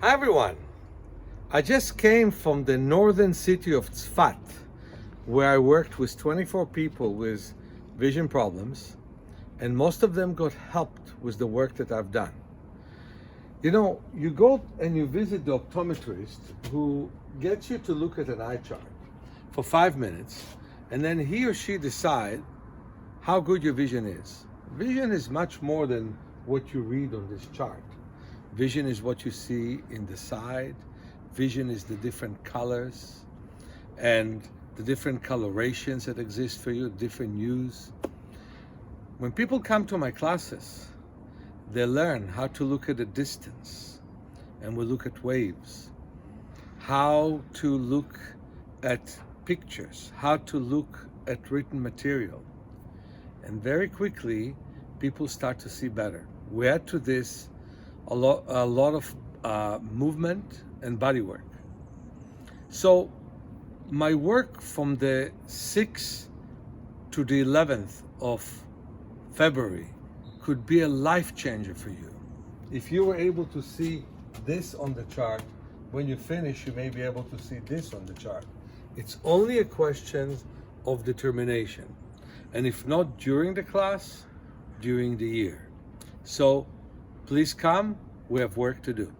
Hi everyone, I just came from the northern city of Tzfat, where I worked with 24 people with vision problems, and most of them got helped with the work that I've done. You know, you go and you visit the optometrist who gets you to look at an eye chart for 5 minutes, and then he or she decide how good your vision is. Vision is much more than what you read on this chart. Vision is what you see in the side. Vision is the different colors and the different colorations that exist for you, different hues. When people come to my classes, they learn how to look at a distance, and we look at waves, how to look at pictures, how to look at written material. And very quickly, people start to see better. We add to this a lot of movement and body work. So my work from the 6th to the 11th of February could be a life changer for you. If you were able to see this on the chart, when you finish, you may be able to see this on the chart. It's only a question of determination. And if not during the class, during the year. So please come, we have work to do.